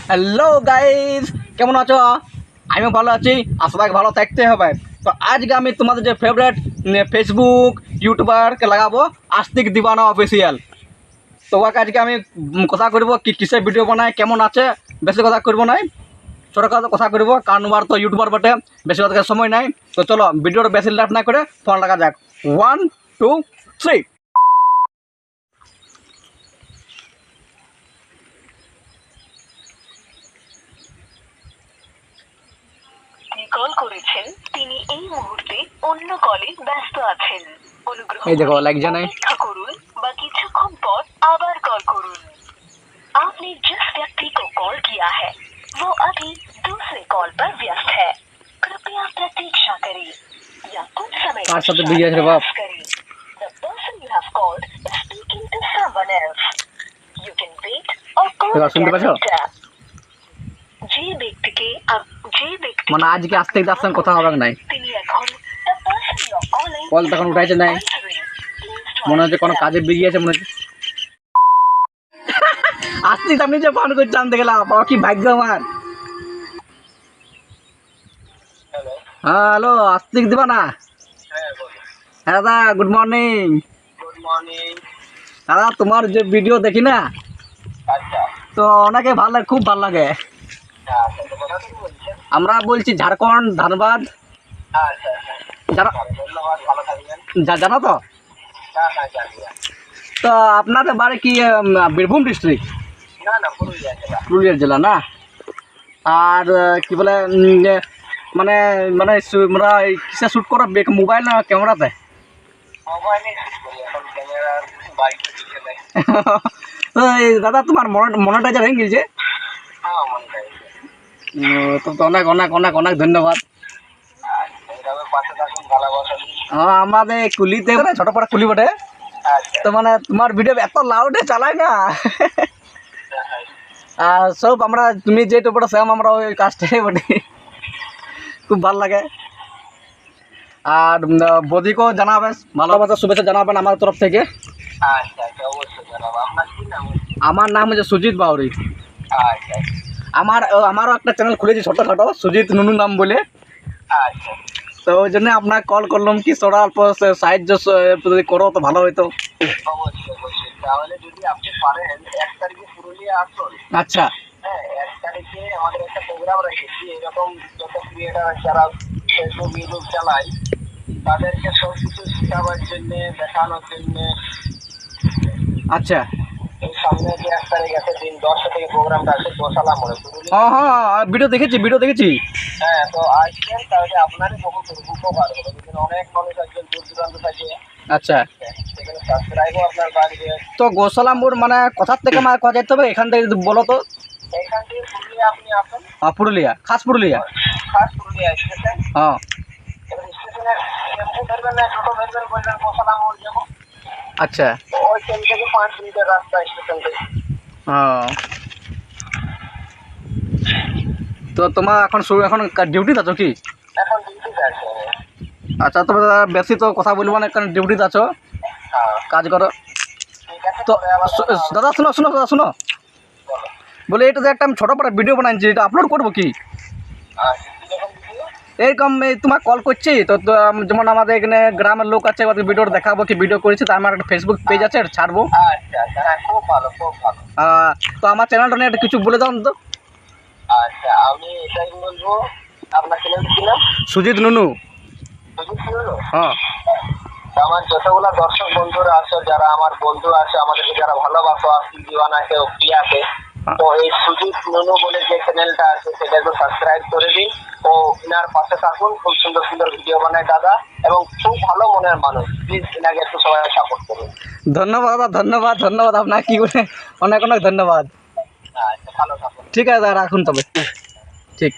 Hello guys, কেমন আছো? আমিও ভালো আছি আর সবাইকে ভালো থাকতে হবে। তো আজকে আমি তোমাদের যে ফেভারিট ফেসবুক ইউটিউবারকে লাগাবো আস্তিক দিবানা অফিসিয়াল। তো ওকে আজকে আমি কথা করবো কিসে ভিডিও বানায়, কেমন আছে। বেশি কথা করবো নাই, ছোটো কথা করবো, কারণ ওর তো ইউটিউবার বটে, বেশি কথা সময় নাই। তো চলো ভিডিওটা বেশি লেট না করে ফোন লাগা যাক। 1 2 3। কল করেছেন, তিনি এই মুহূর্তে অন্য কলে ব্যস্ত আছেন। অনুগ্রহ এই দেখো, করে লাইক জানাই। অপেক্ষা করুন বা কিছুক্ষণ পর আবার কল করুন। आपने जिस व्यक्ति को कॉल किया है वो अभी दूसरे कॉल पर व्यस्त है। कृपया प्रतीक्षा करें या कुछ समय काट सकते पश्चात भैया रे बाप। प्रयास करें। The person you have called is speaking to someone else. You can wait or call এবার শুনতে again পাচ্ছো? later. যে ব্যক্তিকে মানে আজকে আস্তিক দার সঙ্গে কথা হবে নাই, তিনি এখন the person you're calling call তখন উঠাইছে নাই, answering. Please try মনে হচ্ছে কোনো কাজে বেরিয়েছে মনে হচ্ছে। আস্তিক আমি যে ফোন করছি আনতে গেলাম, বাবা কি ভাগ্য আমার। হ্যাঁ হ্যালো, আস্তিক দিবা না? হ্যাঁ দাদা, গুড মর্নিং। Good morning. দাদা তোমার যে ভিডিও দেখি না, আচ্ছা তো অনেকে ভালো লাগে, খুব ভালো লাগে। আচ্ছা, তো কোথা থেকে বলছেন? আমরা বলছি ঝাড়খণ্ড, ধানবাদ। আচ্ছা আচ্ছা, জানো? ধন্যবাদ, ভালো থাকবেন। জানো তো? হ্যাঁ হ্যাঁ, জানি। তো আপনাদের বাড়ি কি বীরভূম ডিস্ট্রিক্ট? না না, পুরুলিয়া জেলা। পুরুলিয়া জেলা না? আর কি বলে মানে মানে আমরা কিসে শ্যুট করো, মোবাইল না ক্যামেরাতে? মোবাইলে শুট করি, এখন ক্যামেরার বাড়িতে দিকে নেই। তো এই দাদা তোমার মনিটাইজার হয়ে গেছে? হ্যাঁ, মনে হয়। তো অনেক অনেক অনেক অনেক ধন্যবাদ। আচ্ছা, এইভাবে পাশে থাকুন, ভালোবাসা দিন। আমাদের কুলিতে ছোট পড়া কুলি বটে, আচ্ছা তো মানে তোমার ভিডিও এত লাউডে চালায় না। আর সব আমরা তুমি যেটা পড়ো সেম আমরা ওই কাজটাই বলি, খুব ভালো লাগে। আর বদিকেও জানাবেন, ভালোবাসা শুভেচ্ছা জানাবেন আমার তরফ থেকে। আচ্ছা আচ্ছা, অবশ্যই জানাবো। আপনার কি নাম? আমার নাম হচ্ছে সুজিত বাউরি। আচ্ছা আমারও একটা চ্যানেল খুলেছি ছোটোখাটো, সুজিত নুনু নাম বলে। আচ্ছা, তো ওই জন্য আপনাকে কল করলাম কি তোরা অল্প সাহায্য যদি করো তো ভালো হতো। অবশ্যই অবশ্যই। তাহলে যদি আপনি পারেন 1 তারিখে পুরুলিয়া আসুন। আচ্ছা হ্যাঁ, 1 তারিখে আমাদের একটা প্রোগ্রাম রেখেছি। এরকম যত ক্রিয়েটার যারা ফেসবুক ইউটিউব চালায় তাদেরকে সব কিছু শেখাবার জন্যে, দেখানোর জন্যে। আচ্ছা। এই সামনে যে 1 তারিখ আছে, দিন 10টা থেকে প্রোগ্রামটা আছে গোশালা মোড়ে পুরুলিয়া। হ্যাঁ হ্যাঁ, ভিডিও দেখেছি। হ্যাঁ, তো আসবেন, তাহলে আপনারই বহু উপকার হবে। যেখানে অনেক মানুষ আসবেন দূর দূরান্ত থেকে। আচ্ছা, সেখানে সাবস্ক্রাইবও আপনার বাড়বে। তো গোসালা মোড় মানে কোথার থেকে আমার কথা যেতে হবে, এখান থেকে যদি বলো তো। এখান থেকে পুরুলিয়া আপনি আসুন। পুরুলিয়া, খাস পুরুলিয়া। খাস পুরুলিয়া স্টেশন। হ্যাঁ এবার স্টেশনে টেম্পো ধরবেন না টোটো ধরবেন, বলবেন গোশালা মোড় যাবো। আচ্ছা। ওই ট্রেন থেকে 5 মিনিটের রাস্তা স্টেশন থেকে। তো তোমার এখন এখন ডিউটিতে আছো কি? এখন ডিউটিতে আছে। আচ্ছা, তবে বেশি তো কথা বলবো না, কারণ ডিউটিতে আছো, হ্যাঁ, কাজ করো। ঠিক আছে। তো পরে আবার কথা হবে। দাদা শোনো বলো। বলে এটা যে একটা আমি ছোটো পড়া ভিডিও বানাচ্ছি, এটা আপলোড করবো কি? আচ্ছা, কিরকম ভিডিও? এরকম এই তোমার কল করছি তো যেমন আমাদের এখানে গ্রামের লোক আছে, ওদের ভিডিও দেখাবো কি ভিডিও করেছি, তো আমার একটা ফেসবুক পেজ আছে, এটা ছাড়বো। আচ্ছা আচ্ছা, হ্যাঁ, খুব ভালো খুব ভালো। তো আমার চ্যানেলটা নিয়ে একটা কিছু বলে দাও তো। আচ্ছা, আমি এটাই বলবো, আপনার চ্যানেলটা কি নাম? সুজিত নুনু। সুজিত নুনু? হ্যাঁ আমার যতগুলা দর্শক বন্ধুরা আছে, যারা আমার বন্ধু আছে, আমাদেরকে যারা ভালোবাসো, আস্তিক দিওয়ানাকে ও প্রিয়াকে, তো এই সুজিত নুনু বলে যে চ্যানেলটা আছে সেটা একটু সাবস্ক্রাইব করে দিন ও ইনার পাশে থাকুন। খুব সুন্দর সুন্দর ভিডিও বানায় দাদা এবং খুব ভালো মনের মানুষ। প্লিজ ইনাকে একটু সবাই সাপোর্ট করুন। ধন্যবাদ দাদা, ধন্যবাদ আপনাকে, কি বলে অনেক অনেক ধন্যবাদ। আচ্ছা, ভালো থাকুন। ঠিক আছে দাদা, রাখুন তবে। ঠিক।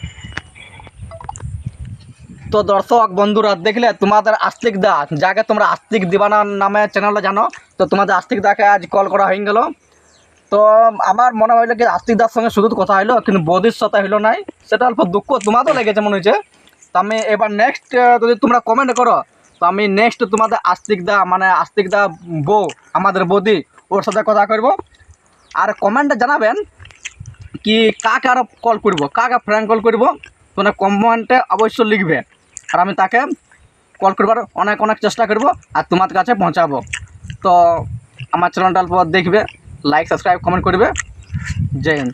তো দর্শক বন্ধুরা দেখলে তোমাদের আস্তিক দা, যাকে তোমরা আস্তিক দিবানা নামে চ্যানেলটা জানো, তো তোমাদের আস্তিক দাকে আজ কল করা হয়ে গেল। তো আমার মনে হইলো কি আস্তিক দার সঙ্গে শুধু কথা হইলো, কিন্তু বদির সাথে হইলো নাই, সেটা অল্প দুঃখ তোমাদেরও লেগেছে মনে হয়েছে। তো আমি এবার নেক্সট যদি তোমরা কমেন্ট করো, তো আমি নেক্সট তোমাদের আস্তিক দা মানে আস্তিক দা বউ আমাদের বৌদি, ওর সাথে কথা করবো। আর কমেন্টে জানাবেন কি কাকে আরও কল করব, কাকে ফ্র্যাঙ্ক কল করব, তোমরা কমেন্টে অবশ্যই লিখবে। আর আমি তাকে কল করবার অনেক অনেক চেষ্টা করব আর তোমার কাছে পৌঁছাবো। তো আমার চ্যানেলটার পর দেখবে, লাইক সাবস্ক্রাইব কমেন্ট করবে। জয় হিন্দ।